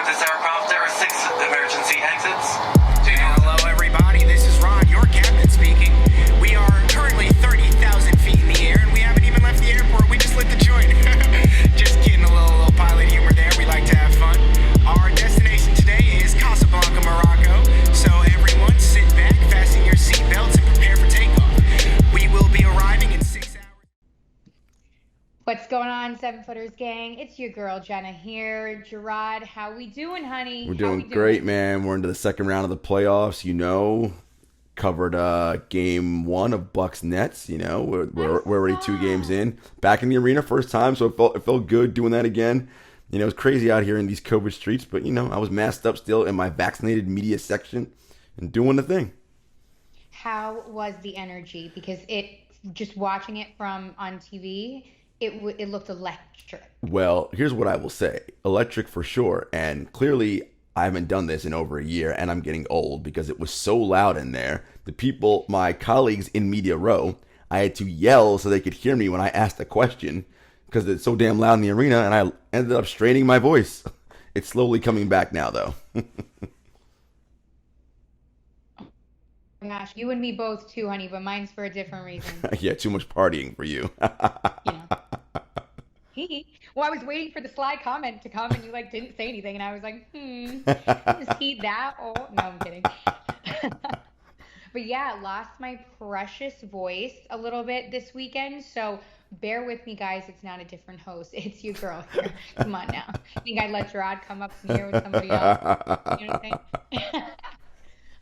with this aircraft, there are 6 emergency exits. Hello, everybody. This is Ron, your captain speaking. We are currently 30,000 feet in the air, and we haven't even left the airport. We just lit the joint. Just kidding, a little pilot humor there. We like to have fun. Our destination today is Casablanca, Morocco. So everyone, sit back, fasten your seatbelts, and prepare for takeoff. We will be arriving in 6 hours. What's going on, 7-footers gang? It's your girl Jenna here. Jarod, how we doing, honey? We're doing great, man. We're into the second round of the playoffs. Covered game 1 of Bucks Nets. We're already 2 games in. Back in the arena, first time, so it felt good doing that again. It's crazy out here in these COVID streets, but I was masked up still in my vaccinated media section and doing the thing. How was the energy? Because just watching it from on TV. It looked electric. Well, here's what I will say. Electric for sure. And clearly, I haven't done this in over a year, and I'm getting old because it was so loud in there. The people, my colleagues in Media Row, I had to yell so they could hear me when I asked a question because it's so damn loud in the arena, and I ended up straining my voice. It's slowly coming back now, though. Gosh, you and me both too, honey, but mine's for a different reason. Yeah, too much partying for you. Well, I was waiting for the sly comment to come, and you didn't say anything, and I was like, is he that old? No, I'm kidding. But yeah, lost my precious voice a little bit this weekend, so bear with me, guys. It's not a different host. It's your girl here. Come on now. I think I'd let Jarod come up here with somebody else. You know what I'm saying?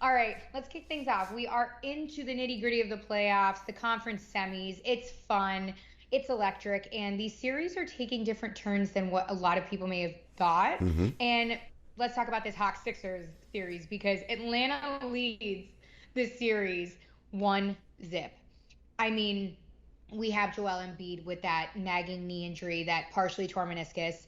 All right, let's kick things off. We are into the nitty-gritty of the playoffs, the conference semis. It's fun. It's electric, and these series are taking different turns than what a lot of people may have thought. Mm-hmm. And let's talk about this Hawks-Sixers series because Atlanta leads this series 1-0. I mean, we have Joel Embiid with that nagging knee injury that partially tore meniscus.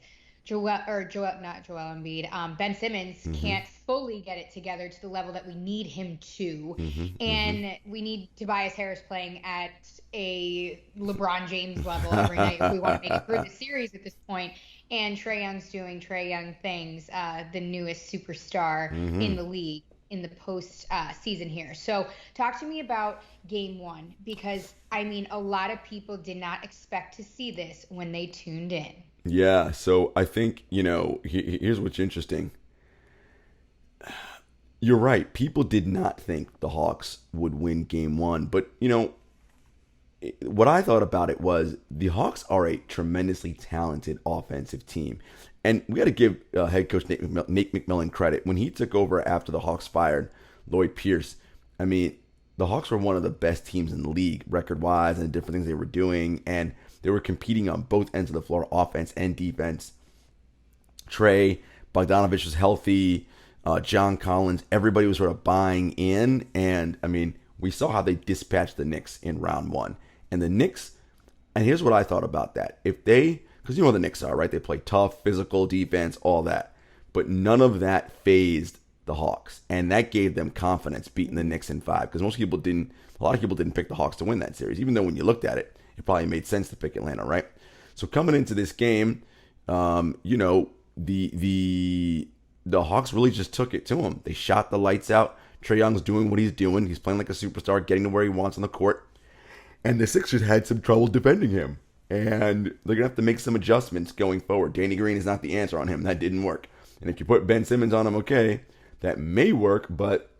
Not Joel Embiid. Ben Simmons can't fully get it together to the level that we need him to. And we need Tobias Harris playing at a LeBron James level every night if we want to make it through the series at this point. And Trae Young's doing Trae Young things, the newest superstar in the league in the post season here. So talk to me about game 1 because, a lot of people did not expect to see this when they tuned in. Yeah, so I think, here's what's interesting. You're right. People did not think the Hawks would win game 1. But, what I thought about it was the Hawks are a tremendously talented offensive team. And we got to give head coach Nate McMillan credit. When he took over after the Hawks fired Lloyd Pierce, the Hawks were one of the best teams in the league record-wise and the different things they were doing. And they were competing on both ends of the floor, offense and defense. Trey, Bogdanovich was healthy. John Collins, everybody was sort of buying in. And, we saw how they dispatched the Knicks in round 1. And the Knicks, and here's what I thought about that. Because you know what the Knicks are, right? They play tough, physical defense, all that. But none of that fazed the Hawks. And that gave them confidence beating the Knicks in 5. Because a lot of people didn't pick the Hawks to win that series. Even though when you looked at it, it probably made sense to pick Atlanta, right? So coming into this game, the Hawks really just took it to them. They shot the lights out. Trae Young's doing what he's doing. He's playing like a superstar, getting to where he wants on the court. And the Sixers had some trouble defending him. And they're going to have to make some adjustments going forward. Danny Green is not the answer on him. That didn't work. And if you put Ben Simmons on him, okay, that may work. But,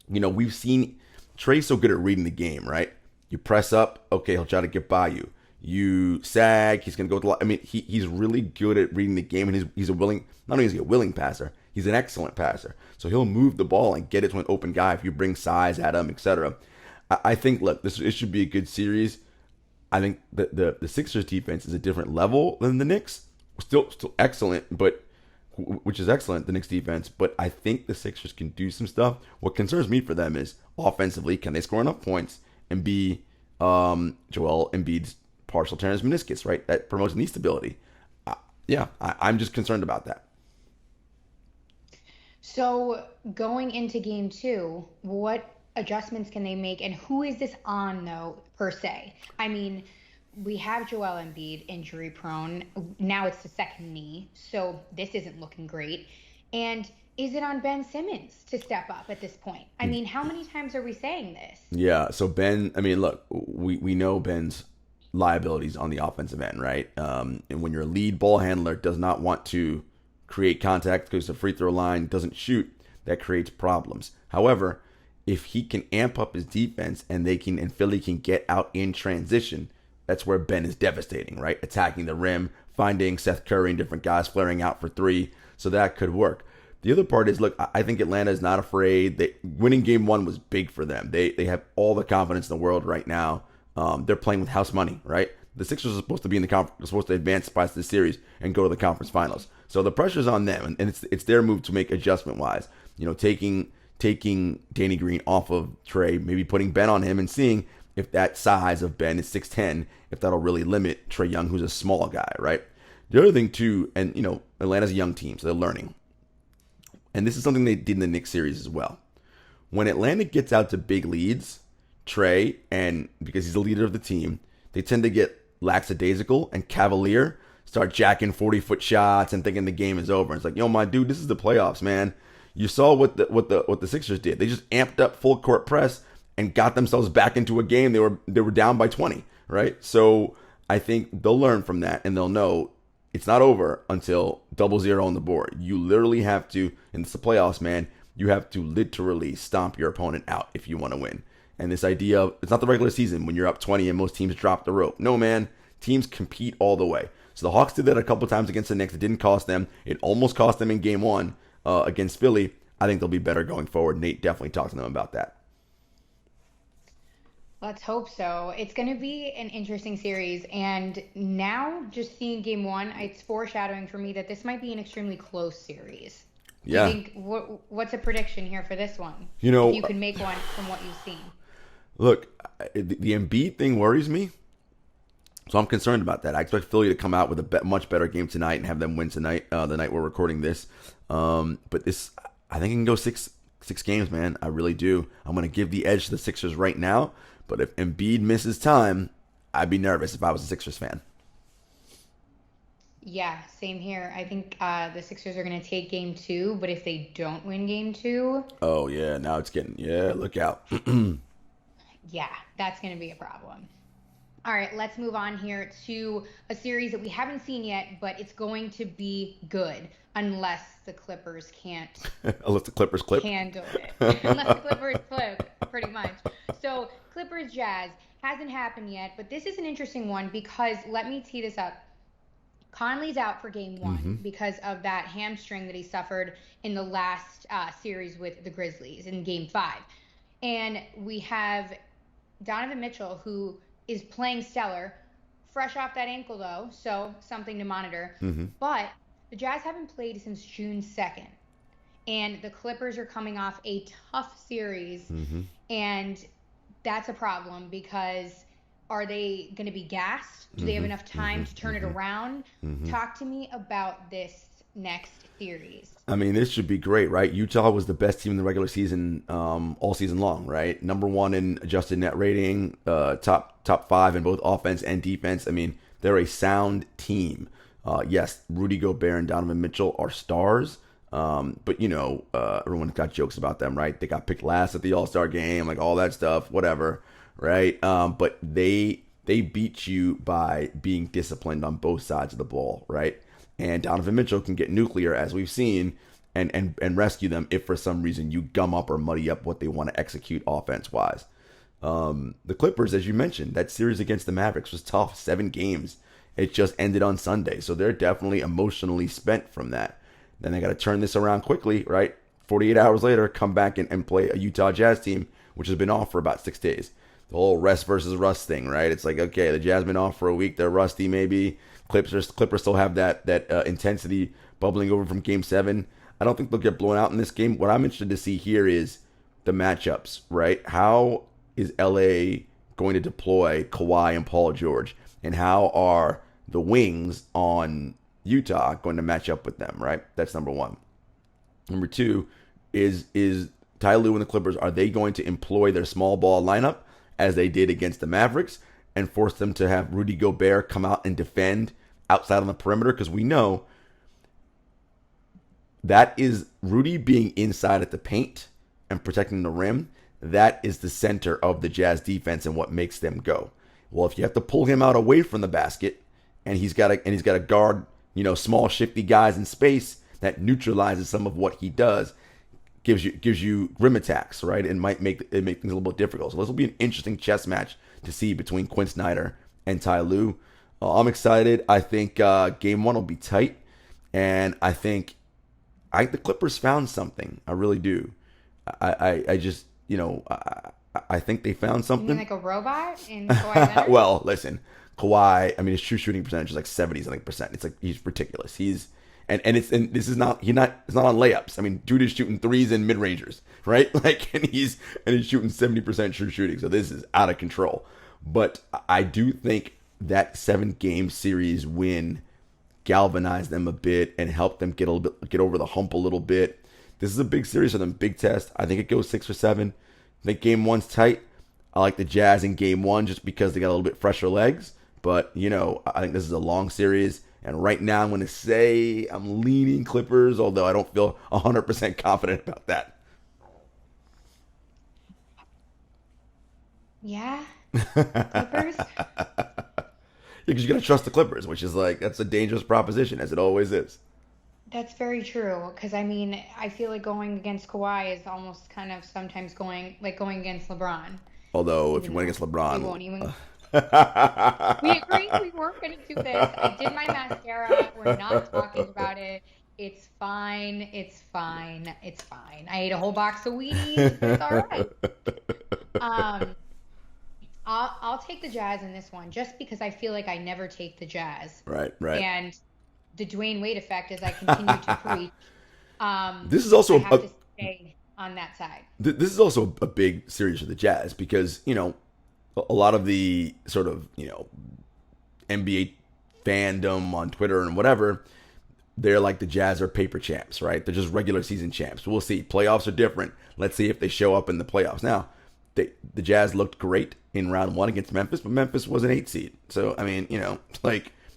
we've seen Trae so good at reading the game, right? You press up, okay, he'll try to get by you. You sag, he's going to go with he's really good at reading the game, and he's not only is he a willing passer, he's an excellent passer. So he'll move the ball and get it to an open guy if you bring size at him, etc. I think, look, it should be a good series. I think the Sixers defense is a different level than the Knicks. Still excellent, but which is excellent, the Knicks defense. But I think the Sixers can do some stuff. What concerns me for them is offensively, can they score enough points and be Joel Embiid's partial tear his meniscus, right? That promotes knee stability. I'm just concerned about that. So going into game 2, what adjustments can they make, and who is this on, though, per se? we have Joel Embiid injury prone. Now it's the second knee, so this isn't looking great. And is it on Ben Simmons to step up at this point? I mean, how many times are we saying this? Yeah, so Ben, I mean, look, we know Ben's liabilities on the offensive end, right? And when your lead ball handler does not want to create contact because the free throw line doesn't shoot, that creates problems. However, if he can amp up his defense and Philly can get out in transition, that's where Ben is devastating, right? Attacking the rim, finding Seth Curry and different guys flaring out for three, so that could work. The other part is, look, I think Atlanta is not afraid. Winning game one was big for them. They have all the confidence in the world right now. They're playing with house money, right? The Sixers are supposed to be in the conference, supposed to advance past the series and go to the conference finals. So the pressure's on them, and it's their move to make adjustment wise. Taking Danny Green off of Trey, maybe putting Ben on him and seeing if that size of Ben is 6'10", if that'll really limit Trae Young, who's a small guy, right? The other thing too, and Atlanta's a young team, so they're learning. And this is something they did in the Knicks series as well. When Atlanta gets out to big leads, Trey, and because he's the leader of the team, they tend to get lackadaisical and cavalier, start jacking 40-foot shots and thinking the game is over. It's like, my dude, this is the playoffs, man. You saw what the Sixers did. They just amped up full court press and got themselves back into a game. They were down by 20, right? So I think they'll learn from that, and they'll know it's not over until 0-0 on the board. You literally have to, and it's the playoffs, man, you have to literally stomp your opponent out if you want to win. And this idea of, it's not the regular season when you're up 20 and most teams drop the rope. No, man, teams compete all the way. So the Hawks did that a couple times against the Knicks. It didn't cost them. It almost cost them in game one against Philly. I think they'll be better going forward. Nate definitely talked to them about that. Let's hope so. It's going to be an interesting series. And now, just seeing game one, it's foreshadowing for me that this might be an extremely close series. Yeah. Do you think, what's a prediction here for this one? You know, if you can make one from what you've seen. Look, the Embiid thing worries me. So I'm concerned about that. I expect Philly to come out with a much better game tonight and have them win tonight, the night we're recording this. But this, I think it can go six games, man. I really do. I'm going to give the edge to the Sixers right now. But if Embiid misses time, I'd be nervous if I was a Sixers fan. Yeah, same here. I think the Sixers are going to take game two, but if they don't win game two... Oh, yeah. Now it's look out. Yeah, that's going to be a problem. All right, let's move on here to a series that we haven't seen yet, but it's going to be good unless the Clippers can't... Unless the Clippers clip? Handle it. Unless the Clippers clip, pretty much. So, Clippers Jazz hasn't happened yet, but this is an interesting one because, let me tee this up. Conley's out for game one because of that hamstring that he suffered in the last series with the Grizzlies in game 5. And we have Donovan Mitchell, who is playing stellar, fresh off that ankle though, so something to monitor. But the Jazz haven't played since June 2nd. And the Clippers are coming off a tough series. And that's a problem because are they going to be gassed? Do they have enough time to turn it around? Talk to me about this next series. I mean, this should be great, right? Utah was the best team in the regular season all season long, right? Number 1 in adjusted net rating, top 5 in both offense and defense. I mean, they're a sound team. Yes, Rudy Gobert and Donovan Mitchell are stars. But everyone's got jokes about them, right? They got picked last at the All-Star game, like all that stuff, whatever, right? But they beat you by being disciplined on both sides of the ball, right? And Donovan Mitchell can get nuclear, as we've seen, and rescue them if for some reason you gum up or muddy up what they want to execute offense-wise. The Clippers, as you mentioned, that series against the Mavericks was tough, 7 games. It just ended on Sunday, so they're definitely emotionally spent from that. Then they got to turn this around quickly, right? 48 hours later, come back and play a Utah Jazz team, which has been off for about 6 days. The whole rest versus rust thing, right? It's like, okay, the Jazz been off for a week. They're rusty maybe. Clippers still have that intensity bubbling over from Game 7. I don't think they'll get blown out in this game. What I'm interested to see here is the matchups, right? How is LA going to deploy Kawhi and Paul George? And how are the wings on Utah going to match up with them, right? That's number 1. Number 2 is Ty Lue and the Clippers, are they going to employ their small ball lineup as they did against the Mavericks? and force them to have Rudy Gobert come out and defend outside on the perimeter, because we know that is Rudy being inside at the paint and protecting the rim. That is the center of the Jazz defense and what makes them go. Well, if you have to pull him out away from the basket, and he's got to guard, small shifty guys in space, that neutralizes some of what he does, gives you rim attacks, right? And might make things a little bit difficult. So this will be an interesting chess match to see between Quinn Snyder and Ty Lue. I'm excited. I think game one will be tight, and I think the Clippers found something. I really do. I just, I think they found something. You mean like a robot in Kawhi Leonard? Well, listen, Kawhi, I mean, his true shooting percentage is like 70-something%. It's like, he's ridiculous. This is not, it's not on layups. I mean, dude is shooting threes and mid-rangers, right? Like, and he's shooting 70% true shooting. So this is out of control. But I do think that 7-game series win galvanized them a bit and helped them get over the hump a little bit. This is a big series for them, big test. I think it goes 6 or 7. I think game one's tight. I like the Jazz in game one just because they got a little bit fresher legs. But, I think this is a long series. And right now I'm going to say I'm leaning Clippers, although I don't feel 100% confident about that. Yeah. Clippers? Because you got to trust the Clippers, which is that's a dangerous proposition, as it always is. That's very true. Because, I mean, I feel like going against Kawhi is almost kind of sometimes going against LeBron. Although, if you went against LeBron... We won't even... We agreed we weren't going to do this. I did my mascara. We're not talking about it. It's fine. It's fine. It's fine. I ate a whole box of Wheaties. It's all right. I'll take the Jazz in this one just because I feel like I never take the Jazz. Right. And the Dwayne Wade effect, as I continue to preach. This is also I have to stay on that side. This is also a big series for the Jazz because, a lot of the sort of, NBA fandom on Twitter and whatever, they're like the Jazz are paper champs, right? They're just regular season champs. We'll see. Playoffs are different. Let's see if they show up in the playoffs. Now, the Jazz looked great in round one against Memphis, but Memphis was an 8 seed. So, I mean,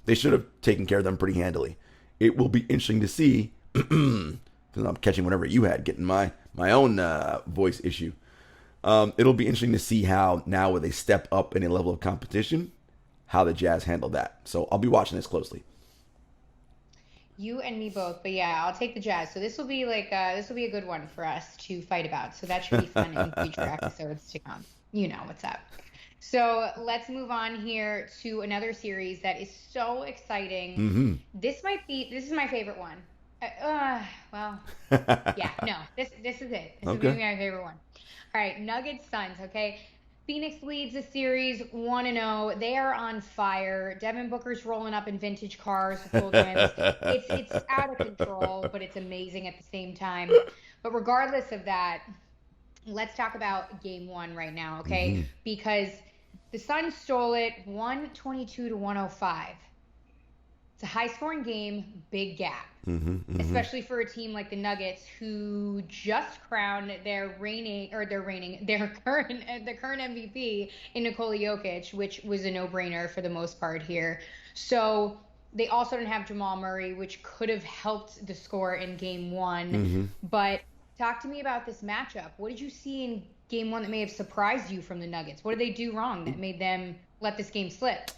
they should have taken care of them pretty handily. It will be interesting to see, because I'm catching whatever you had, getting my own voice issue. It'll be interesting to see how now where they step up in a level of competition, how the Jazz handle that. So I'll be watching this closely. You and me both, but yeah, I'll take the Jazz. So this will be a good one for us to fight about. So that should be fun in future episodes to come. You know what's up. So let's move on here to another series that is so exciting. Mm-hmm. This is my favorite one. This is it. This is gonna be my favorite one. All right, Nuggets Suns, okay? Phoenix leads the series 1-0. They are on fire. Devin Booker's rolling up in vintage cars with gold rims. It's out of control, but it's amazing at the same time. But regardless of that, let's talk about game one right now, okay? Mm-hmm. Because the Suns stole it 122-105. It's a high-scoring game, big gap. Mm-hmm, mm-hmm. Especially for a team like the Nuggets, who just crowned their current MVP in Nikola Jokic, which was a no-brainer for the most part here. So they also didn't have Jamal Murray, which could have helped the score in game one. Mm-hmm. But talk to me about this matchup. What did you see in game one that may have surprised you from the Nuggets? What did they do wrong that made them let this game slip?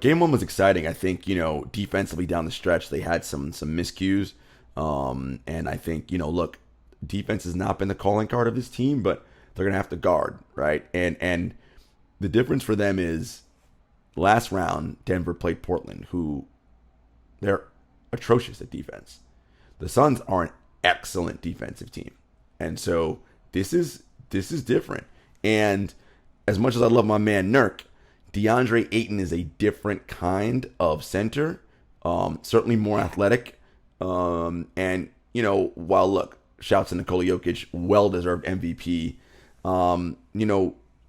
Game one was exciting. I think, defensively down the stretch, they had some miscues. And I think, look, defense has not been the calling card of this team, but they're going to have to guard, right? And the difference for them is last round, Denver played Portland, who they're atrocious at defense. The Suns are an excellent defensive team. And so this is different. And as much as I love my man Nurk, DeAndre Ayton is a different kind of center, certainly more athletic. And, while, look, shouts to Nikola Jokic, well-deserved MVP,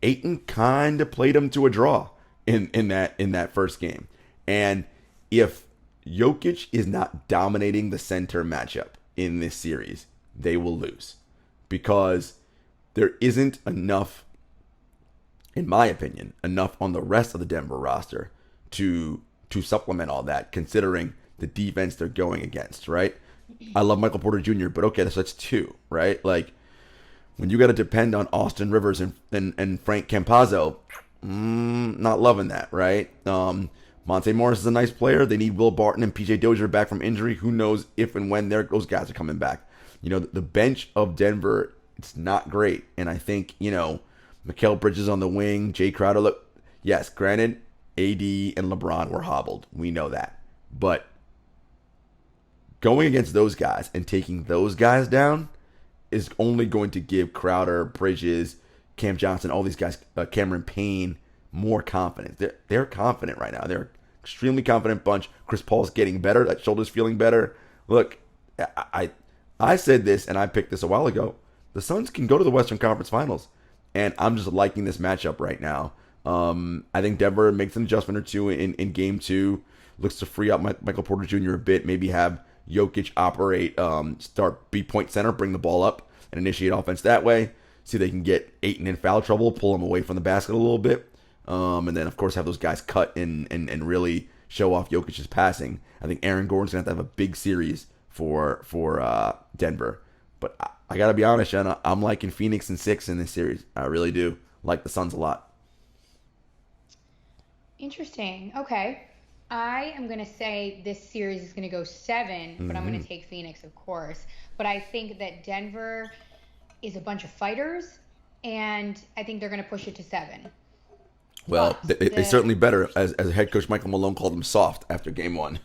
Ayton kind of played him to a draw in that first game. And if Jokic is not dominating the center matchup in this series, they will lose. Because there isn't enough in my opinion, enough on the rest of the Denver roster to supplement all that, considering the defense they're going against, right? I love Michael Porter Jr., but okay, so that's two, right? Like, when you got to depend on Austin Rivers and Frank Campazzo, not loving that, right? Monte Morris is a nice player. They need Will Barton and PJ Dozier back from injury. Who knows if and when those guys are coming back. The bench of Denver, it's not great. And I think, Mikal Bridges on the wing, Jay Crowder. Look, yes, granted, AD and LeBron were hobbled. We know that. But going against those guys and taking those guys down is only going to give Crowder, Bridges, Cam Johnson, all these guys, Cameron Payne, more confidence. They're confident right now. They're extremely confident bunch. Chris Paul's getting better. That shoulder's feeling better. Look, I said this, and I picked this a while ago. The Suns can go to the Western Conference Finals, and I'm just liking this matchup right now. I think Denver makes an adjustment or two in Game 2, looks to free up Michael Porter Jr. a bit, maybe have Jokic operate, be point center, bring the ball up, and initiate offense that way. See if they can get Ayton in foul trouble, pull him away from the basket a little bit, and then, of course, have those guys cut and really show off Jokic's passing. I think Aaron Gordon's going to have a big series for Denver. But I got to be honest, Jenna, I'm liking Phoenix in 6 in this series. I really do like the Suns a lot. Interesting. Okay. I am going to say this series is going to go 7, but I'm going to take Phoenix, of course. But I think that Denver is a bunch of fighters, and I think they're going to push it to 7. Well, they certainly better, as head coach Michael Malone called them soft after Game 1.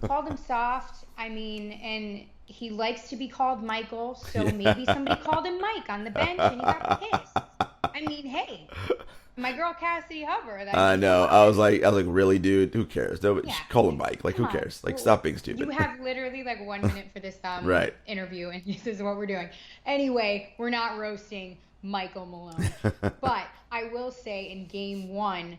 Called him soft. I mean, and he likes to be called Michael, so maybe somebody called him Mike on the bench, and he got pissed. I mean, hey. My girl Cassidy Hubbard. I know. I was like, really, dude? Who cares? No, just call him Mike. Like, who cares? Like, stop being stupid. You have literally like 1 minute for this right. interview, and this is what we're doing. Anyway, we're not roasting Michael Malone, but I will say in Game 1,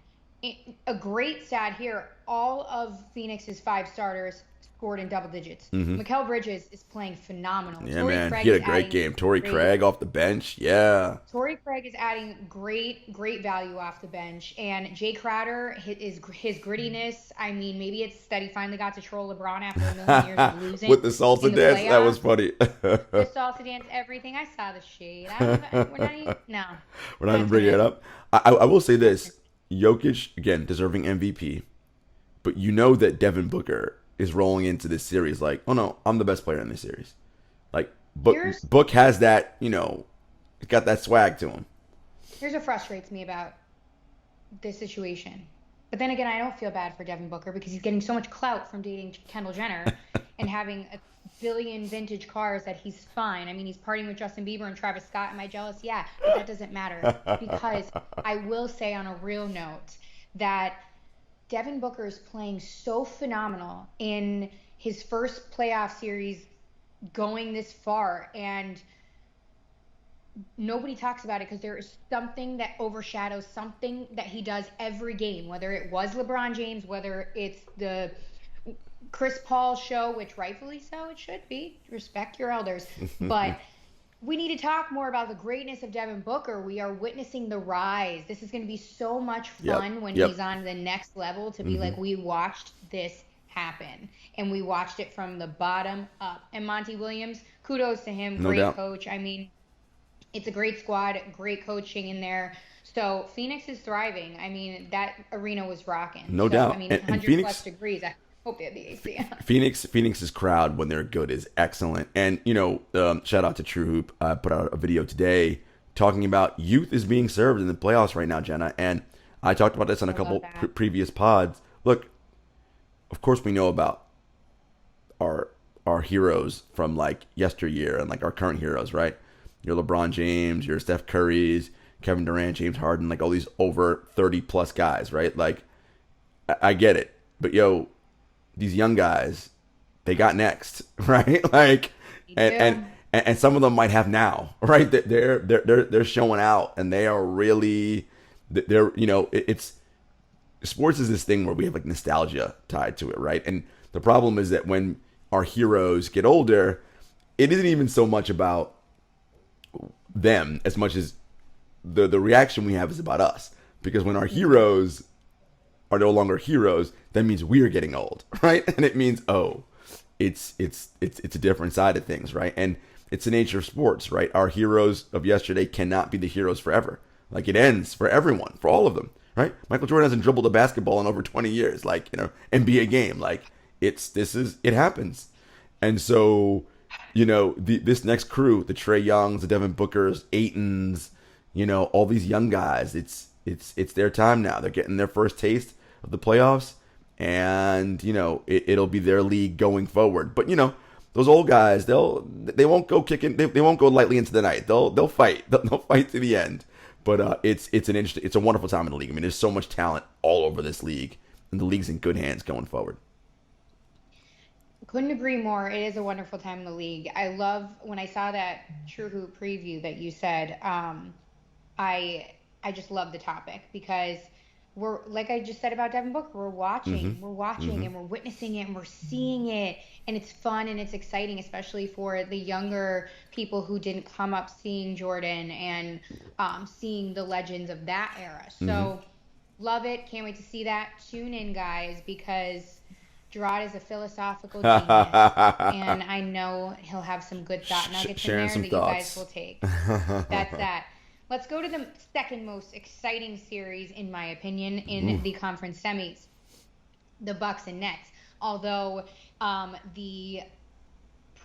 a great stat here. All of Phoenix's 5 starters scored in double digits. Mikal Bridges is playing phenomenal. Yeah, Torrey Craig he had a great game. Torrey Craig off the bench. Yeah. Torrey Craig is adding great value off the bench. And Jay Crowder, his grittiness, I mean, maybe it's that he finally got to troll LeBron after a million years of losing. With the salsa dance, playoffs. That was funny. The salsa dance, everything. I saw the shade. We're not even bringing it up. I will say this. Jokic, again, deserving MVP. But you know that Devin Booker is rolling into this series like, oh no, I'm the best player in this series. Like, Book has that, got that swag to him. Here's what frustrates me about this situation. But then again, I don't feel bad for Devin Booker because he's getting so much clout from dating Kendall Jenner and having a billion vintage cars that he's fine. I mean, he's partying with Justin Bieber and Travis Scott. Am I jealous? Yeah, but that doesn't matter because I will say on a real note that Devin Booker is playing so phenomenal in his first playoff series going this far, and nobody talks about it because there is something that overshadows something that he does every game, whether it was LeBron James, whether it's the Chris Paul show, which rightfully so it should be. Respect your elders. But we need to talk more about the greatness of Devin Booker. We are witnessing the rise. This is going to be so much fun when he's on the next level to be like, we watched this happen. And we watched it from the bottom up. And Monty Williams, kudos to him. Great coach. I mean, it's a great squad, great coaching in there. So Phoenix is thriving. I mean, that arena was rocking. No doubt. I mean, 100 Phoenix, plus degrees. I hope they have the AC. Phoenix's crowd when they're good is excellent. And, shout out to True Hoop. I put out a video today talking about youth is being served in the playoffs right now, Jenna. And I talked about this on a couple previous pods. Look, of course we know about our heroes from like yesteryear and like our current heroes, right? Your LeBron James, your Steph Curry's, Kevin Durant, James Harden, like all these over 30 plus guys, right? Like, I get it. But these young guys, they got next, right? Like, and some of them might have now, right? They're showing out, and they are really, it's sports is this thing where we have like nostalgia tied to it, right? And the problem is that when our heroes get older, it isn't even so much about them as much as the reaction we have is about us, because when our heroes are no longer heroes, that means we're getting old, right? And it means, oh, it's a different side of things, right? And it's the nature of sports, right? Our heroes of yesterday cannot be the heroes forever. Like, it ends for everyone, for all of them, right? Michael Jordan hasn't dribbled a basketball in over 20 years, like, NBA game. Like, it happens. And so, this next crew, the Trae Youngs, the Devin Bookers, Aytons, all these young guys, it's their time now. They're getting their first taste of the playoffs, and it'll be their league going forward. But those old guys, they won't go kicking, they won't go lightly into the night. They'll fight. They'll fight to the end. But it's a wonderful time in the league. I mean, there's so much talent all over this league, and the league's in good hands going forward. Couldn't agree more. It is a wonderful time in the league. I love when I saw that True Hoop preview that you said. I just love the topic, because we're, like I just said about Devin Booker, we're watching, and we're witnessing it, and we're seeing it, and it's fun and it's exciting, especially for the younger people who didn't come up seeing Jordan and seeing the legends of that era. So love it. Can't wait to see that. Tune in, guys, because Jarod is a philosophical genius, and I know he'll have some good thought nuggets in there that you guys will take. That's that. Let's go to the second most exciting series, in my opinion, in the conference semis, the Bucks and Nets. Although the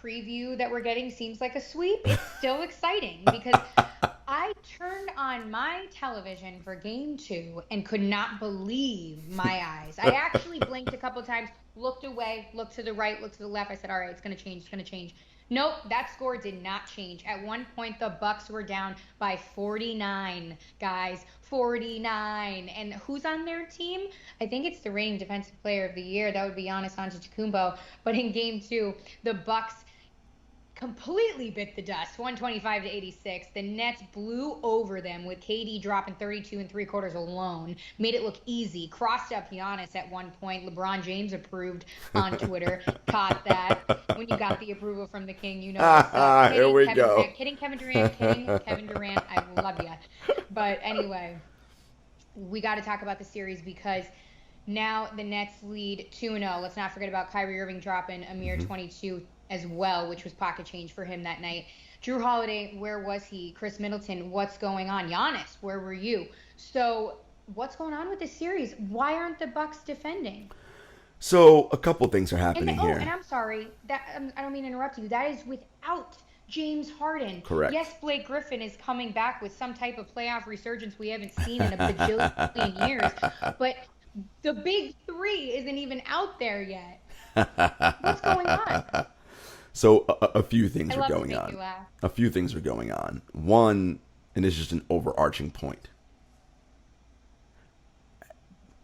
preview that we're getting seems like a sweep, it's still exciting, because I turned on my television for game 2 and could not believe my eyes. I actually blinked a couple times, looked away, looked to the right, looked to the left. I said, all right, it's going to change. Nope, that score did not change. At one point, the Bucks were down by 49, guys. 49. And who's on their team? I think it's the reigning defensive player of the year. That would be Giannis Antetokounmpo. But in game 2, the Bucks completely bit the dust, 125-86. The Nets blew over them with KD dropping 32 3/4 alone. Made it look easy. Crossed up Giannis at one point. LeBron James approved on Twitter. Caught that. When you got the approval from the king, you know what's up. Here we go. Kidding Kevin Durant. I love you. But anyway, we got to talk about the series, because now the Nets lead 2-0. Let's not forget about Kyrie Irving dropping a mere 22 as well, which was pocket change for him that night. Drew Holiday, where was he? Chris Middleton, what's going on? Giannis, where were you? So what's going on with this series? Why aren't the Bucks defending? So a couple things are happening here. And I'm sorry, I don't mean to interrupt you. That is without James Harden. Correct. Yes, Blake Griffin is coming back with some type of playoff resurgence we haven't seen in a bajillion years, but the big 3 isn't even out there yet. What's going on? So a few things are going to make on. you laugh. A few things are going on. One, and this is just an overarching point.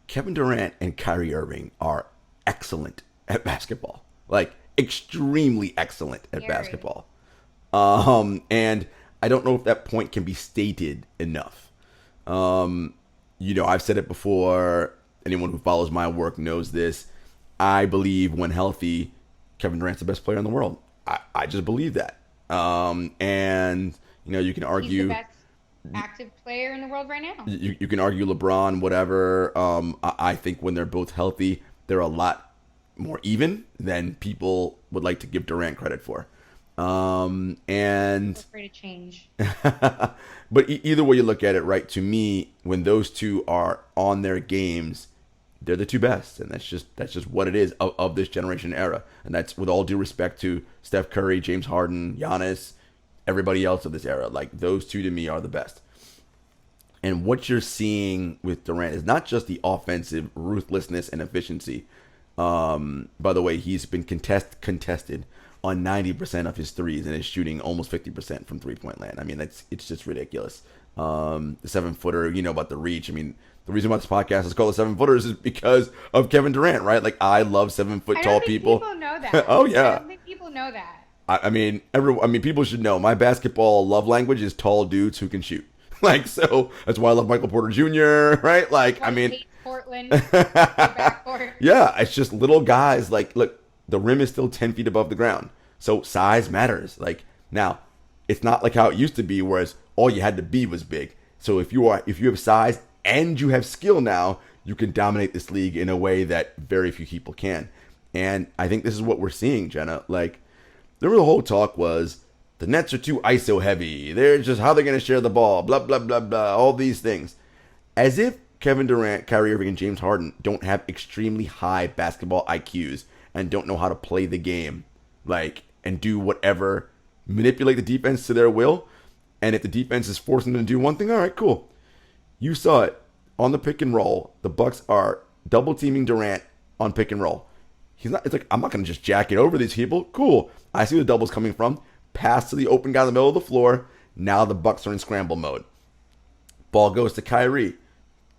Kevin Durant and Kyrie Irving are excellent at basketball. Like, extremely excellent at basketball. And I don't know if that point can be stated enough. I've said it before. Anyone who follows my work knows this. I believe when healthy, Kevin Durant's the best player in the world. I just believe that. And you can argue He's the best active player in the world right now. You can argue LeBron, whatever. I think when they're both healthy, they're a lot more even than people would like to give Durant credit for. And Feel free to change. But either way you look at it, right? To me, when those two are on their games, they're the two best, and that's just what it is of this generation era. And that's with all due respect to Steph Curry, James Harden, Giannis, everybody else of this era. Like, those two to me are the best. And what you're seeing with Durant is not just the offensive ruthlessness and efficiency. By the way, he's been contested on 90% of his threes and is shooting almost 50% from three-point land. I mean, it's just ridiculous. The 7-footer, about the reach. I mean, the reason why this podcast is called the 7-footers is because of Kevin Durant, right? Like, I love 7-foot tall people. People know that. Oh yeah. I don't think people know that. I mean, people should know. My basketball love language is tall dudes who can shoot. Like, so that's why I love Michael Porter Jr., right? Like, I mean, Portland, backcourt. Yeah, it's just little guys. Like, look, the rim is still 10 feet above the ground, so size matters. Like, now, it's not like how it used to be, whereas all you had to be was big. So if you have size and you have skill now, you can dominate this league in a way that very few people can. And I think this is what we're seeing, Jenna. Like, the whole talk was the Nets are too ISO heavy. They're just how they're going to share the ball, blah, blah, blah, blah, all these things. As if Kevin Durant, Kyrie Irving, and James Harden don't have extremely high basketball IQs and don't know how to play the game, like, and do whatever, manipulate the defense to their will. And if the defense is forcing them to do one thing, all right, cool. You saw it on the pick and roll. The Bucks are double teaming Durant on pick and roll. It's like, I'm not going to just jack it over these people. Cool. I see where the double's coming from. Pass to the open guy in the middle of the floor. Now the Bucks are in scramble mode. Ball goes to Kyrie.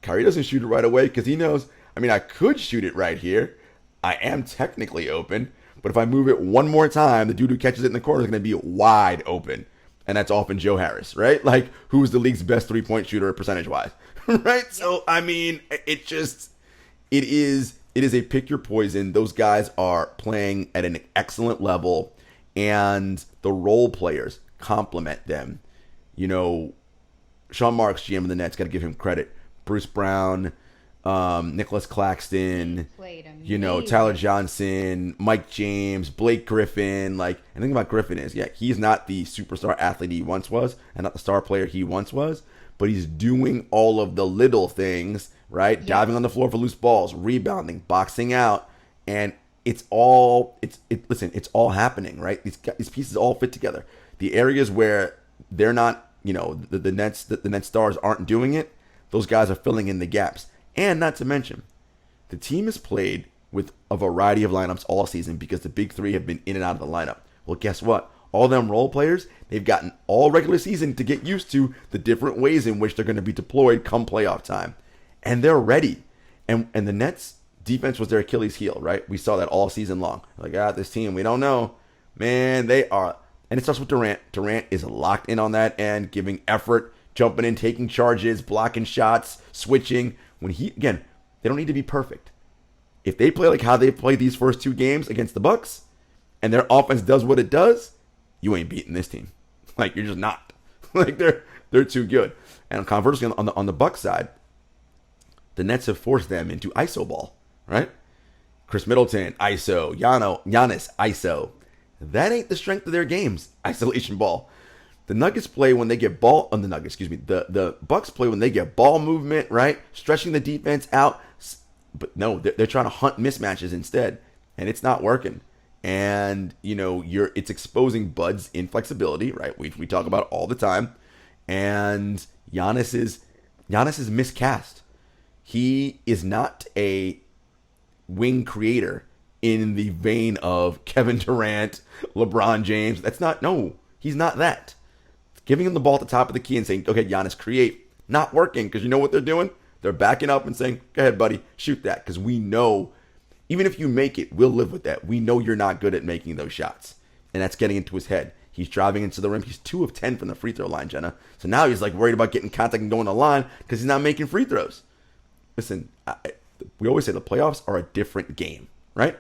Kyrie doesn't shoot it right away because he knows, I could shoot it right here. I am technically open. But if I move it one more time, the dude who catches it in the corner is going to be wide open. And that's often Joe Harris, right? Like, who's the league's best three-point shooter percentage-wise, right? So, it is a pick your poison. Those guys are playing at an excellent level, and the role players complement them. Sean Marks, GM of the Nets, got to give him credit. Bruce Brown, Nicholas Claxton, Tyler Johnson, Mike James, Blake Griffin. Like, and the thing about Griffin is, he's not the superstar athlete he once was, and not the star player he once was, but he's doing all of the little things, right? Yeah. Diving on the floor for loose balls, rebounding, boxing out, and it's all happening, right? These pieces all fit together. The areas where they're not, the Nets stars aren't doing it, those guys are filling in the gaps. And not to mention, the team has played with a variety of lineups all season because the big three have been in and out of the lineup. Well, guess what? All them role players, they've gotten all regular season to get used to the different ways in which they're going to be deployed come playoff time. And they're ready. And the Nets defense was their Achilles heel, right? We saw that all season long. Like, this team, we don't know. Man, they are. And it starts with Durant. Durant is locked in on that end, giving effort, jumping in, taking charges, blocking shots, switching. They don't need to be perfect. If they play like how they played these first two games against the Bucks, and their offense does what it does, you ain't beating this team. Like, you're just not. Like, they're too good. And conversely, on the Bucks side, the Nets have forced them into ISO ball, right? Chris Middleton, ISO. Giannis, ISO. That ain't the strength of their games, isolation ball. The Nuggets play when they get ball on the Nuggets, the Bucks play when they get ball movement, right? Stretching the defense out. But no, they're trying to hunt mismatches instead, and it's not working. And, it's exposing Bud's inflexibility, right? We talk about it all the time. And Giannis is miscast. He is not a wing creator in the vein of Kevin Durant, LeBron James. He's not that. Giving him the ball at the top of the key and saying, okay, Giannis, create. Not working, because you know what they're doing? They're backing up and saying, go ahead, buddy, shoot that. Because we know, even if you make it, we'll live with that. We know you're not good at making those shots. And that's getting into his head. He's driving into the rim. He's 2 of 10 from the free throw line, Jenna. So now he's like worried about getting contact and going to the line because he's not making free throws. Listen, we always say the playoffs are a different game, right?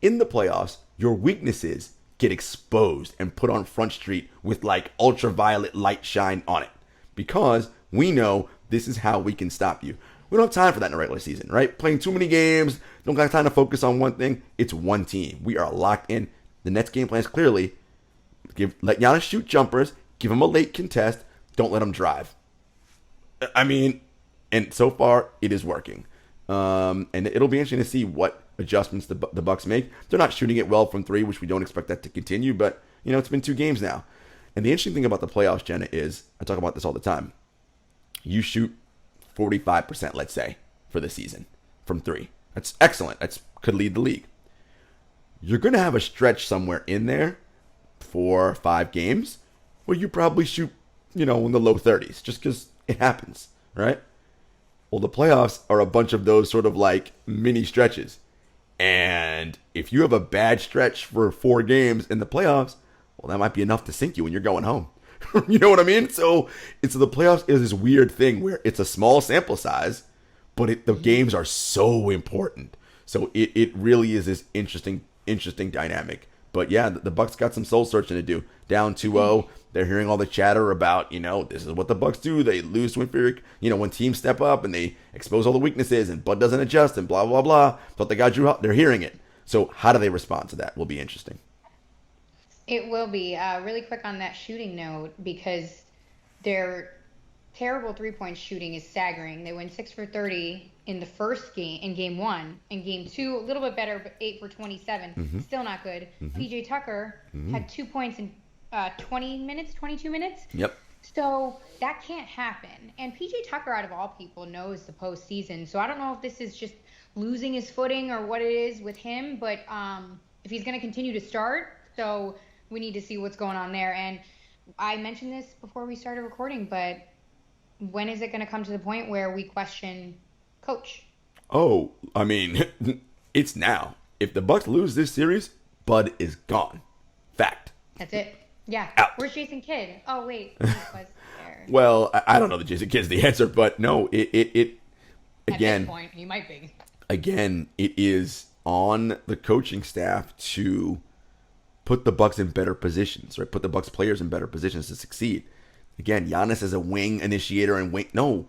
In the playoffs, your weaknesses get exposed and put on Front Street with like ultraviolet light shine on it because we know this is how we can stop you. We don't have time for that in the regular season, right? Playing too many games, don't got time to focus on one thing. It's one team. We are locked in. The Nets game plan is clearly let Giannis shoot jumpers, give him a late contest, don't let him drive. And so far it is working. And it'll be interesting to see what adjustments the Bucks make. They're not shooting it well from three, which we don't expect that to continue, but it's been 2 games now. And the interesting thing about the playoffs, Jenna, is I talk about this all the time. You shoot 45%, let's say, for the season from 3. That's excellent. That could lead the league. You're going to have a stretch somewhere in there, 4 or 5 games, where you probably shoot, in the low 30s, just because it happens, right? Well, the playoffs are a bunch of those sort of like mini stretches. And if you have a bad stretch for 4 games in the playoffs, well, that might be enough to sink you when you're going home. You know what I mean? So the playoffs is this weird thing where it's a small sample size, but the games are so important. So it really is this interesting dynamic. But yeah, the Bucks got some soul searching to do. Down 2-0, they're hearing all the chatter about, this is what the Bucks do. They lose to inferior, when teams step up and they expose all the weaknesses and Bud doesn't adjust and blah, blah, blah. But they got Drew out. They're hearing it. So how do they respond to that will be interesting. It will be. Really quick on that shooting note, because their terrible three-point shooting is staggering. They went 6 for 30 in the first game, in game 1. In game 2, a little bit better, but 8 for 27. Still not good. PJ Tucker had 2 points in 22 minutes. Yep. So that can't happen. And PJ Tucker, out of all people, knows the postseason. So I don't know if this is just losing his footing or what it is with him, but if he's going to continue to start, so we need to see what's going on there. And I mentioned this before we started recording, but when is it going to come to the point where we question coach? Oh, I mean, it's now. If the Bucks lose this series, Bud is gone. Fact. That's it. Yeah. Out. Where's Jason Kidd? Oh, wait. He was there. Well, I don't know that Jason Kidd's the answer, but no, it again. At this point, he might be. Again, it is on the coaching staff to put the Bucks in better positions, right? Put the Bucks players in better positions to succeed. Again, Giannis is a wing initiator and wing. No,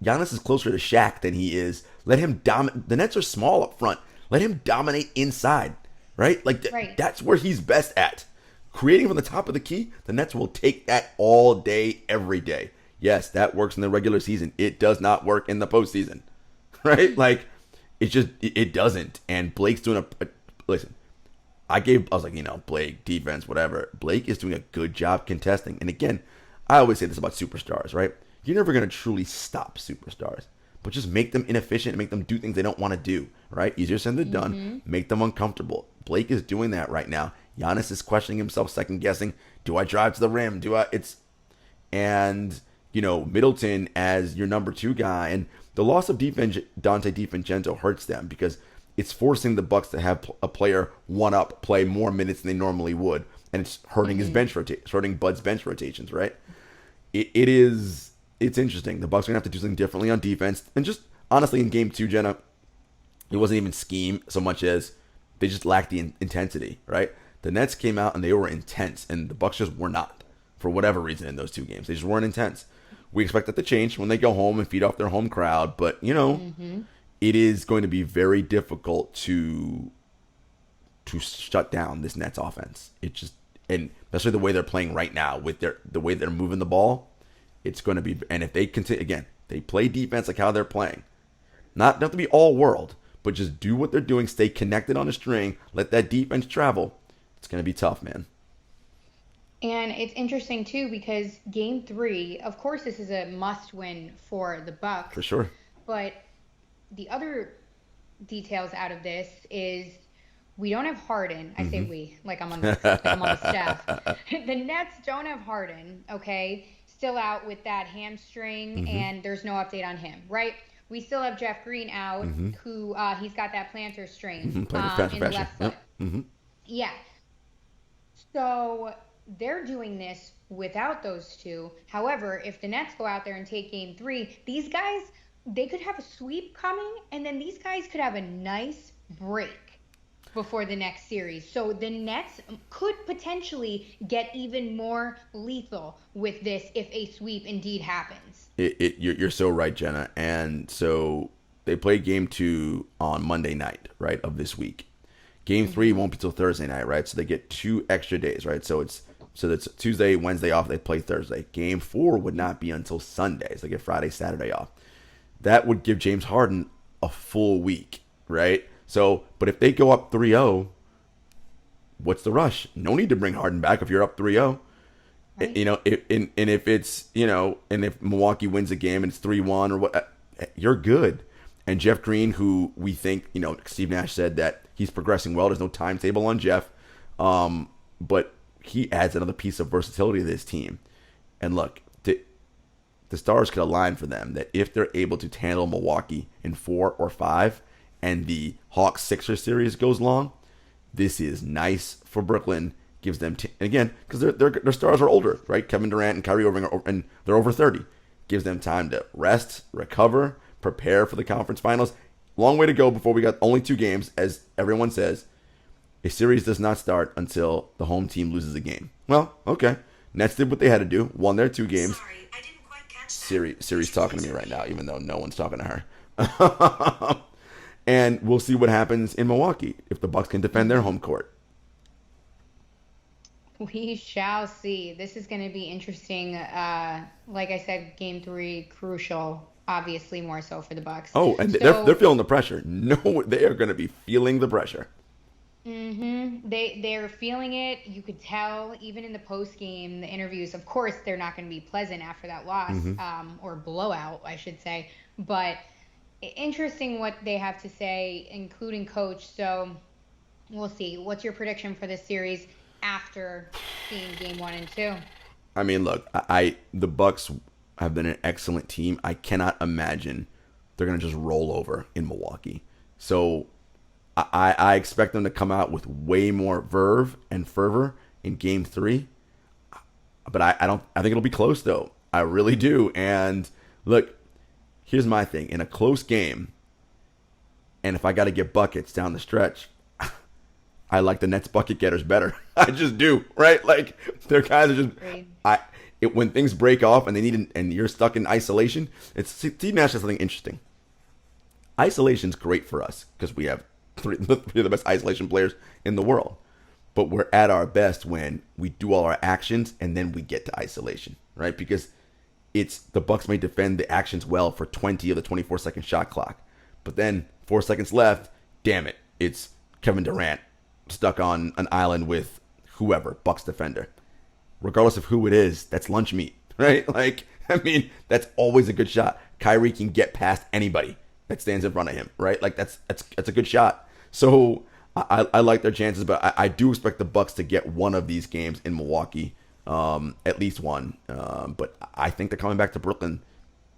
Giannis is closer to Shaq than he is. Let him dominate. The Nets are small up front. Let him dominate inside, right? Like that's where he's best at. Creating from the top of the key, the Nets will take that all day, every day. Yes, that works in the regular season. It does not work in the postseason, right? Like, it doesn't. And Blake's doing listen, I was like, Blake, defense, whatever. Blake is doing a good job contesting. And again, I always say this about superstars, right? You're never going to truly stop superstars, but just make them inefficient and make them do things they don't want to do, right? Easier said than done. Make them uncomfortable. Blake is doing that right now. Giannis is questioning himself, second guessing. Do I drive to the rim? Middleton as your number 2 guy, and the loss of Dante DiVincenzo hurts them because it's forcing the Bucks to have a player one-up play more minutes than they normally would, and it's hurting his bench rotation, hurting Bud's bench rotations, right? It's interesting. The Bucks are gonna have to do something differently on defense, and just honestly, in Game 2, Jenna, it wasn't even scheme so much as they just lacked the intensity, right? The Nets came out and they were intense, and the Bucks just were not, for whatever reason, in those 2 games. They just weren't intense. We expect that to change when they go home and feed off their home crowd, but it is going to be very difficult to shut down this Nets offense. And especially the way they're playing right now with the way they're moving the ball, it's going to be. And if they continue again, they play defense like how they're playing, not to be all world, but just do what they're doing, stay connected on a string, let that defense travel. It's going to be tough, man. And it's interesting, too, because Game 3, of course, this is a must-win for the Bucks. For sure. But the other details out of this is we don't have Harden. I say we, like I'm on the staff. The Nets don't have Harden, okay? Still out with that hamstring, and there's no update on him, right? We still have Jeff Green out, who he's got that plantar strain in the left foot. Yeah. So they're doing this without those 2. However, if the Nets go out there and take Game 3, these guys, they could have a sweep coming, and then these guys could have a nice break before the next series. So the Nets could potentially get even more lethal with this if a sweep indeed happens. You're so right, Jenna. And so they play Game 2 on Monday night, right, of this week. Game 3 won't be till Thursday night, right? So they get 2 extra days, right? So that's Tuesday, Wednesday off. They play Thursday. Game 4 would not be until Sunday. So they get Friday, Saturday off. That would give James Harden a full week, right? So, but if they go up 3-0, what's the rush? No need to bring Harden back if you're up 3-0. Right. If it's, and if Milwaukee wins a game and it's 3-1 or what, you're good. And Jeff Green, who we think, Steve Nash said that he's progressing well. There's no timetable on Jeff. But he adds another piece of versatility to this team. And look, the stars could align for them that if they're able to handle Milwaukee in 4 or 5 and the Hawks-Sixers series goes long, this is nice for Brooklyn. Gives them, and again, because their stars are older, right? Kevin Durant and Kyrie Irving, and they're over 30. Gives them time to rest, recover, prepare for the conference finals. Long way to go before we got only 2 games, as everyone says. A series does not start until the home team loses a game. Well, okay. Nets did what they had to do. Won their 2 games. Sorry, I didn't quite catch that. Siri's talking to me right now, even though no one's talking to her. And we'll see what happens in Milwaukee if the Bucks can defend their home court. We shall see. This is going to be interesting. Like I said, Game 3 crucial. Obviously, more so for the Bucks. Oh, and they're feeling the pressure. No, they are going to be feeling the pressure. They're feeling it. You could tell even in the post game, the interviews. Of course, they're not going to be pleasant after that loss, or blowout, I should say. But interesting what they have to say, including coach. So we'll see. What's your prediction for this series after seeing Game 1 and 2? I mean, look, the Bucks have been an excellent team. I cannot imagine they're going to just roll over in Milwaukee. So I expect them to come out with way more verve and fervor in Game 3. But I think it'll be close, though. I really do. And look, here's my thing. In a close game, and if I got to get buckets down the stretch, I like the Nets bucket getters better. I just do, right? Like, their guys are just... when things break off and and you're stuck in isolation, Steve Nash has something interesting. Isolation's great for us because we have three of the best isolation players in the world. But we're at our best when we do all our actions and then we get to isolation, right? Because the Bucks may defend the actions well for 20 of the 24-second shot clock. But then 4 seconds left, damn it, it's Kevin Durant stuck on an island with whoever, Bucks defender. Regardless of who it is, that's lunch meat, right? Like, I mean, that's always a good shot. Kyrie can get past anybody that stands in front of him, right? Like, that's a good shot. So I like their chances, but I do expect the Bucks to get one of these games in Milwaukee, at least one. But I think they're coming back to Brooklyn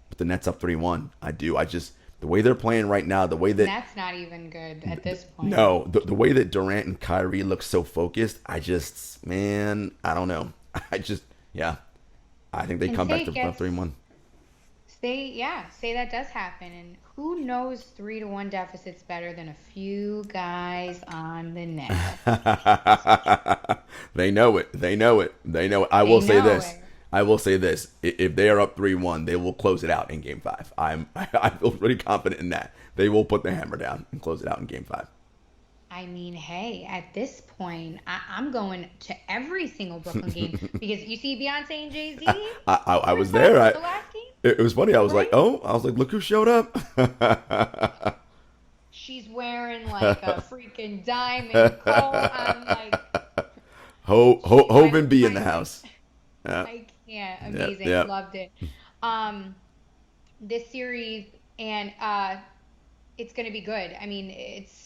with the Nets up 3-1. I do. The way they're playing right now, the way that... That's not even good at this point. No, the way that Durant and Kyrie look so focused, I don't know. I think they come back to 3-1. Say that does happen, and who knows 3-1 deficits better than a few guys on the net. They know it. I will say this. If they are up 3-1, they will close it out in Game 5. I feel pretty confident in that. They will put the hammer down and close it out in Game 5. I mean, hey, at this point, I'm going to every single Brooklyn game because you see Beyonce and Jay-Z. I was there. The last game? It was funny. I was like, look who showed up. She's wearing like a freaking diamond coat. I'm like, Hove and B in the house. Yeah. I can't. Amazing. Yeah. Loved it. This series, and it's going to be good. I mean, it's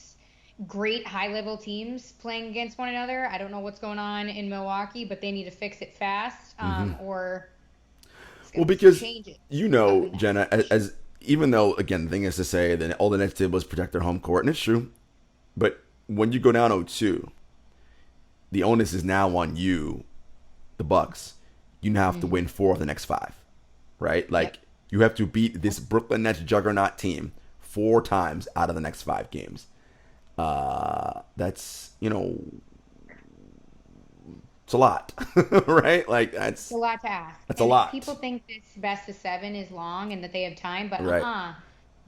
great high-level teams playing against one another. I don't know what's going on in Milwaukee, but they need to fix it fast, or because change it. Jenna, as even though, again, the thing is to say that all the Nets did was protect their home court, and it's true, but when you go down 0-2, the onus is now on you, the Bucks. You now have to win 4 of the next 5, right? Like, you have to beat this Brooklyn Nets juggernaut team 4 times out of the next 5 games. That's, it's a lot, right? Like, that's a lot to ask. That's a lot. People think this best of 7 is long and that they have time, but right.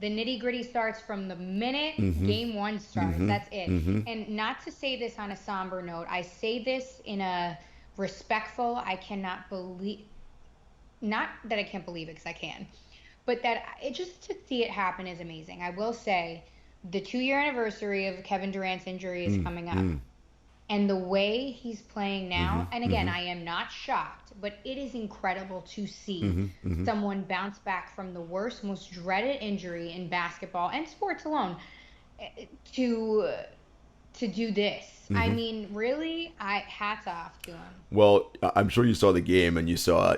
The nitty-gritty starts from the minute Game 1 starts. That's it. And not to say this on a somber note, I say this in a respectful, not that I can't believe it, because I can, but that just to see it happen is amazing. I will say the 2-year anniversary of Kevin Durant's injury is coming up. And the way he's playing now, and again, I am not shocked, but it is incredible to see someone bounce back from the worst, most dreaded injury in basketball and sports alone to do this. I mean, really, hats off to him. Well, I'm sure you saw the game and you saw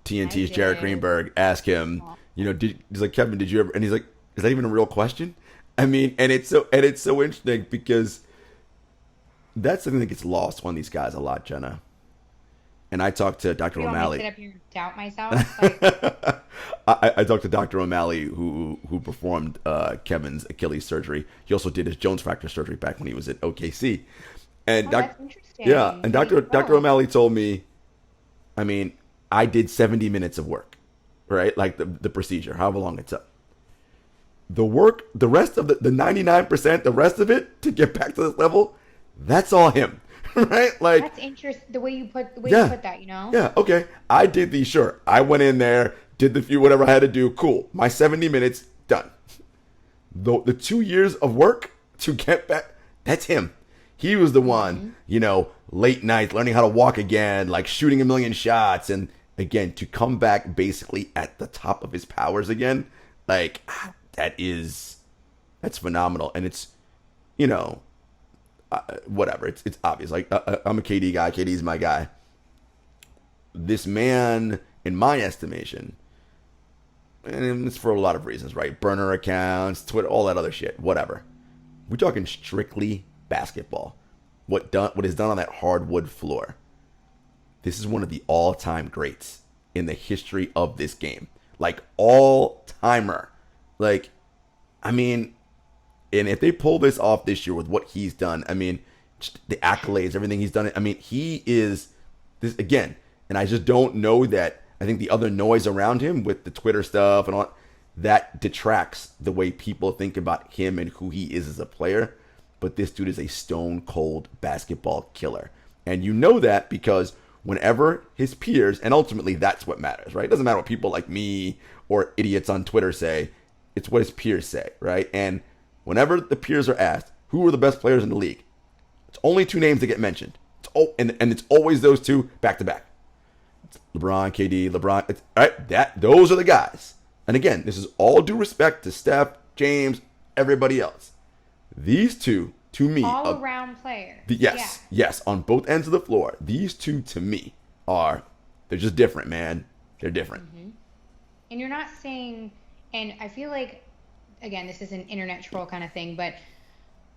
TNT's Jared Greenberg ask him, he's like, Kevin, did you ever? And he's like, is that even a real question? I mean, and it's so interesting because that's something that gets lost on these guys a lot, Jenna. And I talked to Dr. O'Malley. You want me to sit up here and doubt myself? I talked to Dr. O'Malley, who performed Kevin's Achilles surgery. He also did his Jones fracture surgery back when he was at OKC. And Oh, that's interesting. yeah, and There you Dr. go. O'Malley told me, I mean, I did 70 minutes of work, right? Like the procedure, however long it took. The work, the rest of the 99%, the rest of it to get back to this level, that's all him, right? Like, That's interesting. The way you put yeah, that, you know? yeah, okay. I did the sure. I went in there, did the few whatever I had to do. Cool. My 70 minutes done. The 2 years of work to get back, that's him. He was the one, late nights, learning how to walk again, like shooting a million shots, and again to come back basically at the top of his powers again. Like that's phenomenal, and it's you know whatever. It's obvious. Like I'm a KD guy. KD's my guy. This man, in my estimation, and it's for a lot of reasons, right? Burner accounts, Twitter, all that other shit, whatever. We're talking strictly basketball. What is done on that hardwood floor. This is one of the all-time greats in the history of this game. Like all-timer. Like, I mean, and if they pull this off this year with what he's done, I mean, just the accolades, everything he's done. I mean, he is this again, and I just don't know that. I think the other noise around him with the Twitter stuff and all that detracts the way people think about him and who he is as a player. But this dude is a stone cold basketball killer. And you know that because whenever his peers, and ultimately that's what matters, right? It doesn't matter what people like me or idiots on Twitter say. It's what his peers say, right? And whenever the peers are asked, who are the best players in the league? It's only two names that get mentioned. And it's always those two back to back. LeBron, KD, LeBron. All right, those are the guys. And again, this is all due respect to Steph, James, everybody else. These two, to me, All around player. Yes, on both ends of the floor. These two, to me, they're just different, man. They're different. Mm-hmm. And you're not saying, and I feel like, again, this is an internet troll kind of thing, but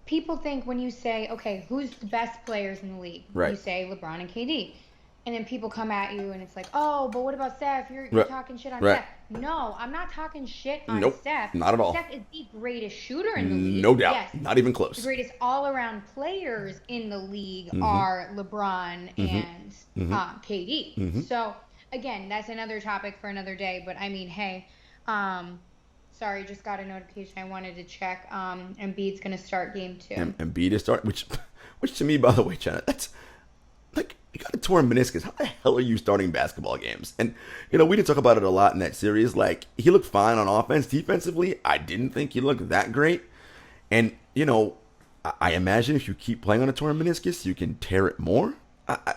people think when you say, okay, who's the best players in the league? Right. You say LeBron and KD. And then people come at you and it's like, oh, but what about Steph? You're talking shit on Steph. No, I'm not talking shit on Steph. Not at all. Steph is the greatest shooter in the league. No doubt. Yes. Not even close. The greatest all-around players in the league are LeBron and KD. Mm-hmm. So, again, that's another topic for another day. But, I mean, hey, sorry, just got a notification. I wanted to check. Embiid's going to start game 2. Embiid is starting, which to me, by the way, Jenna, that's like, you got a torn meniscus. How the hell are you starting basketball games? And, we didn't talk about it a lot in that series. Like, he looked fine on offense. Defensively, I didn't think he looked that great. And, I imagine if you keep playing on a torn meniscus, you can tear it more. I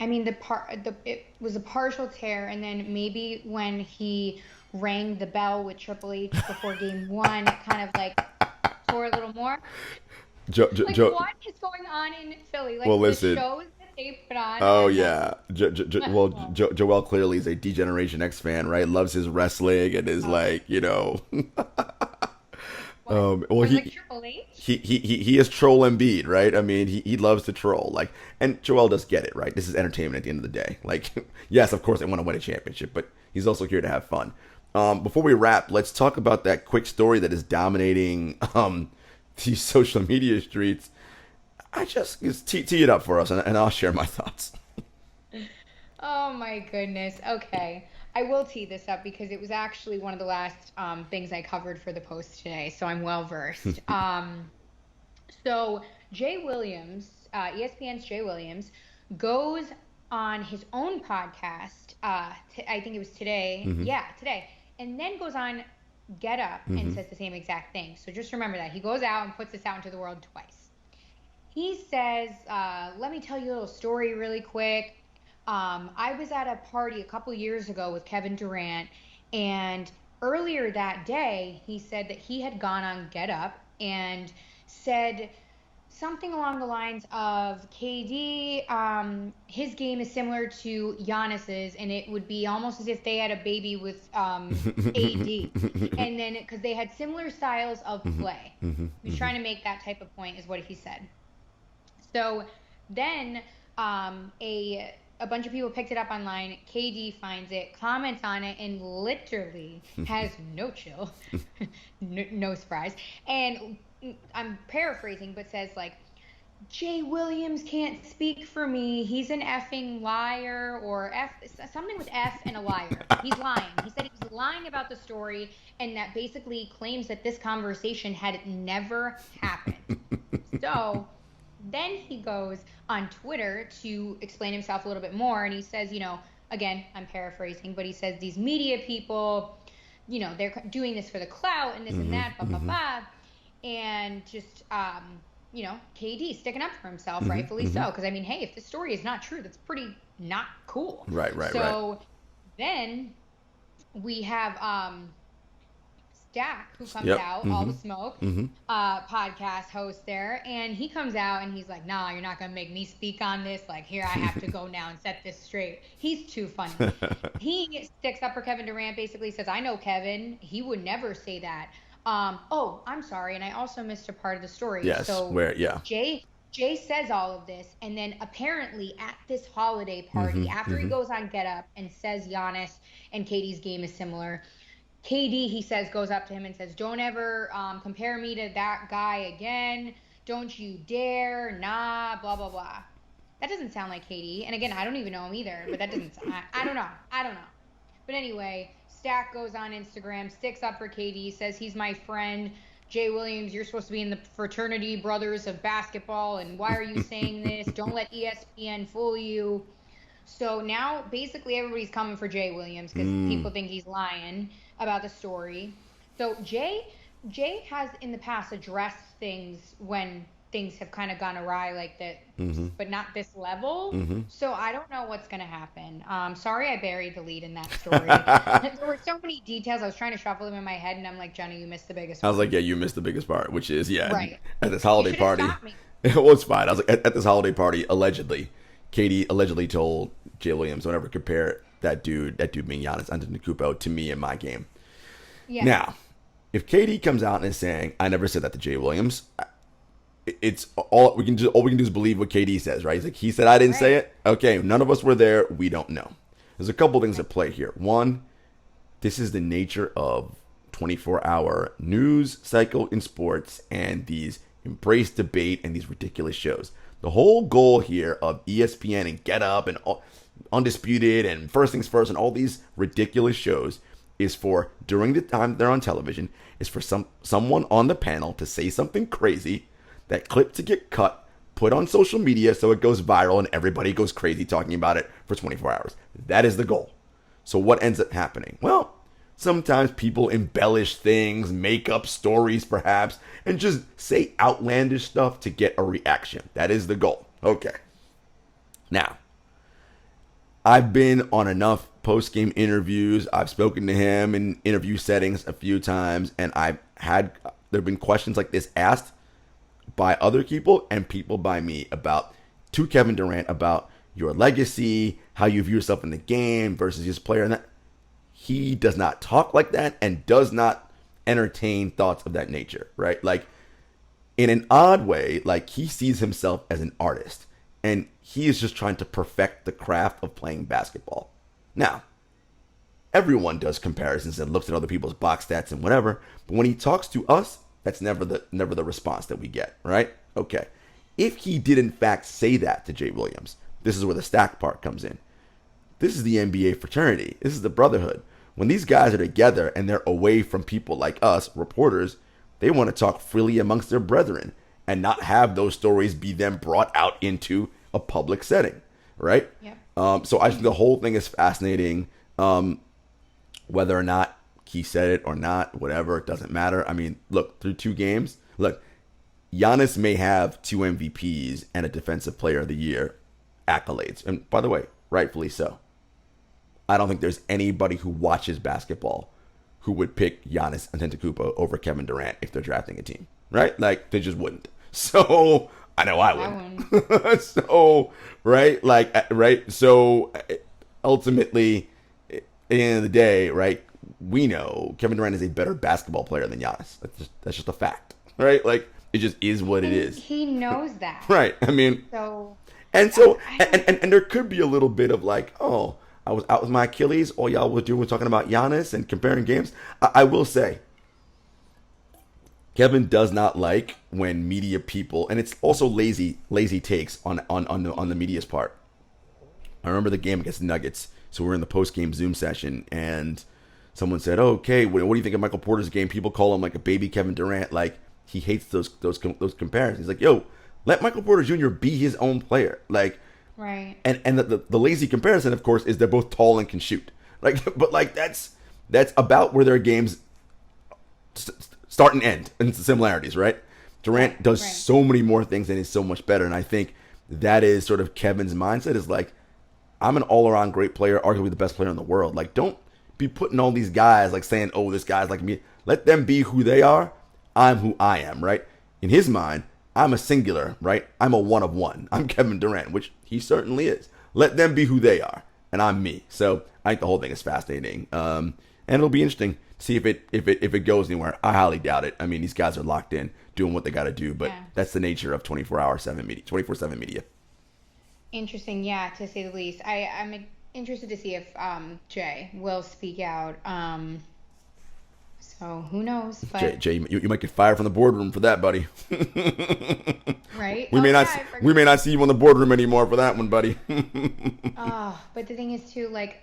mean, it was a partial tear, and then maybe when he rang the bell with Triple H before game 1, it kind of, like, tore a little more. What is going on in Philly? Like, listen. The shows that they put on. Oh, yeah. Joel clearly is a D-Generation X fan, right? Loves his wrestling and is like, like Triple H? He is troll Embiid, right? I mean, he loves to troll. Like, and Joel does get it, right? This is entertainment at the end of the day. Like, yes, of course they want to win a championship, but he's also here to have fun. Before we wrap, let's talk about that quick story that is dominating these social media streets. I just tee it up for us, and I'll share my thoughts. Oh my goodness. Okay. I will tee this up because it was actually one of the last things I covered for the post today, so I'm well versed. So Jay Williams, ESPN's Jay Williams, goes on his own podcast, I think it was today. Mm-hmm. Yeah, today. And then goes on Get Up and says the same exact thing. So just remember that. He goes out and puts this out into the world twice. He says, let me tell you a little story really quick. I was at a party a couple years ago with Kevin Durant, and earlier that day, he said that he had gone on Get Up and said something along the lines of KD, his game is similar to Giannis's, and it would be almost as if they had a baby with AD. And then, because they had similar styles of play. He was trying to make that type of point, is what he said. So then a bunch of people picked it up online. KD finds it, comments on it, and literally has no chill. No surprise. And I'm paraphrasing, but says, like, Jay Williams can't speak for me. He's an effing liar or something with F and a liar. He's lying. He said he's lying about the story and that basically claims that this conversation had never happened. So then he goes on Twitter to explain himself a little bit more and he says, again, I'm paraphrasing, but he says these media people, they're doing this for the clout and this and that, blah, blah, blah. And just KD sticking up for himself, rightfully so. Because I mean, hey, if the story is not true, that's pretty not cool. Right. So then we have Stack, who comes out, All the Smoke, podcast host there, and he comes out and he's like, "Nah, you're not gonna make me speak on this. Like, here I have to go now and set this straight." He's too funny. He sticks up for Kevin Durant. Basically says, "I know Kevin. He would never say that." Oh, I'm sorry, and I also missed a part of the story. Yes, so Jay says all of this, and then apparently at this holiday party, after he goes on Get Up and says Giannis and KD's game is similar, KD, he says, goes up to him and says, "Don't ever compare me to that guy again. Don't you dare. Nah, blah, blah, blah." That doesn't sound like KD. And again, I don't even know him either, but that doesn't sound, I don't know. But anyway, Stack goes on Instagram, sticks up for KD, says he's my friend. Jay Williams, you're supposed to be in the fraternity brothers of basketball, and why are you saying this? Don't let ESPN fool you. So now basically everybody's coming for Jay Williams because people think he's lying about the story. So Jay has in the past addressed things when things have kind of gone awry like that, but not this level. So I don't know what's going to happen. Sorry I buried the lead in that story. There were so many details. I was trying to shuffle them in my head, and I'm like, Jenna, you missed the biggest part. I was like, yeah, you missed the biggest part, which is, right. At this holiday You party. stopped me. Well, it's fine. I was like, at this holiday party, allegedly, Katie allegedly told Jay Williams, don't ever compare that dude being Giannis Antetokounmpo to me in my game. Yeah. Now, if KD comes out and is saying, "I never said that to Jay Williams," it's all we can do is believe what KD says, right? He's like, he said I didn't say it. Okay, none of us were there. We don't know. There's a couple things at play here. One, this is the nature of 24-hour news cycle in sports and these embrace debate and these ridiculous shows. The whole goal here of ESPN and Get Up and Undisputed and First Things First and all these ridiculous shows is for, during the time they're on television, is for someone on the panel to say something crazy, that clip to get cut, put on social media so it goes viral and everybody goes crazy talking about it for 24 hours. That is the goal. So what ends up happening? Well, sometimes people embellish things, make up stories perhaps, and just say outlandish stuff to get a reaction. That is the goal. Okay. Now, I've been on enough post-game interviews. I've spoken to him in interview settings a few times, and there have been questions like this asked by other people and people by me to Kevin Durant about your legacy, how you view yourself in the game versus his player, and that he does not talk like that and does not entertain thoughts of that nature, right? Like, in an odd way, like, he sees himself as an artist and he is just trying to perfect the craft of playing basketball. Now, everyone does comparisons and looks at other people's box stats and whatever, but when he talks to us, that's never the response that we get, right? Okay. If he did in fact say that to Jay Williams, this is where the Stack part comes in. This is the NBA fraternity. This is the brotherhood. When these guys are together and they're away from people like us, reporters, they want to talk freely amongst their brethren and not have those stories be then brought out into a public setting, right? Yep. So I think the whole thing is fascinating. Whether or not he said it or not, whatever, it doesn't matter. I mean, look, through 2 games, Giannis may have 2 MVPs and a Defensive Player of the Year accolades. And by the way, rightfully so. I don't think there's anybody who watches basketball who would pick Giannis Antetokounmpo over Kevin Durant if they're drafting a team, right? Like, they just wouldn't. So, I know I wouldn't. So, right? Right? So, ultimately, at the end of the day, right, we know Kevin Durant is a better basketball player than Giannis. That's just a fact, right? Like, it just is what it is. He knows that. Right. I mean, and there could be a little bit of like, oh, I was out with my Achilles. All y'all were doing was talking about Giannis and comparing games. I will say, Kevin does not like when media people, and it's also lazy takes on the media's part. I remember the game against the Nuggets. So we're in the post-game Zoom session, and someone said, "Oh, okay, what do you think of Michael Porter's game?" People call him like a baby Kevin Durant. Like, he hates those comparisons. He's like, "Yo, let Michael Porter Jr. be his own player." Like, right. And the lazy comparison, of course, is they're both tall and can shoot. Like, but like that's about where their games start and end, and the similarities, right? Durant does so many more things and is so much better, and I think that is sort of Kevin's mindset. Is like, I'm an all-around great player, arguably the best player in the world. Like, don't be putting all these guys, like, saying, oh, this guy's like me. Let them be who they are. I'm who I am, right? In his mind, I'm a singular, right? I'm a one of one. I'm Kevin Durant, which he certainly is. Let them be who they are, and I'm me. So I think the whole thing is fascinating, and it'll be interesting to see if it goes anywhere. I highly doubt it. I mean, these guys are locked in, doing what they got to do, but that's the nature of 24/7 media. Interesting, yeah, to say the least. I'm interested to see if Jay will speak out. So who knows? But Jay, you might get fired from the boardroom for that, buddy. Right? We may not see you in the boardroom anymore for that one, buddy. But the thing is too, like,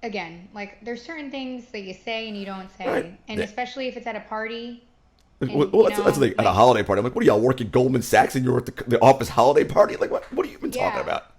again, like, there's certain things that you say and you don't say, Right. and especially if it's at a party. Like, And, well, that's the thing. At a holiday party, I'm like, what are y'all working Goldman Sachs and you're at the office holiday party? Like, what are you even talking about?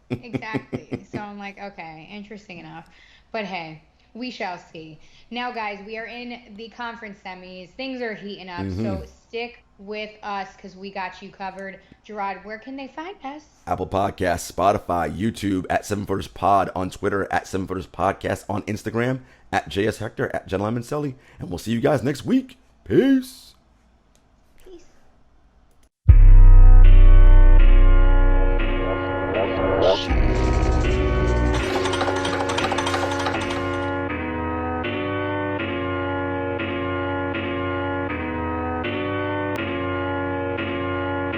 Exactly. So I'm like, okay, interesting enough. But hey, we shall see. Now, guys, we are in the conference semis. Things are heating up, so stick with us because we got you covered. Jarod, where can they find us? Apple Podcasts, Spotify, YouTube, at 7footers Pod on Twitter, at 7footers Podcast on Instagram, at JS Hector, at Jenna Lemoncelli, and we'll see you guys next week. Peace. Peace.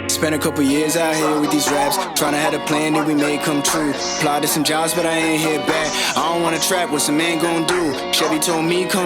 Spent a couple years out here with these raps, trying to have a plan that we made come true. Applied to some jobs, but I ain't hit back. I don't wanna trap, what some man gon' do? Chevy told me come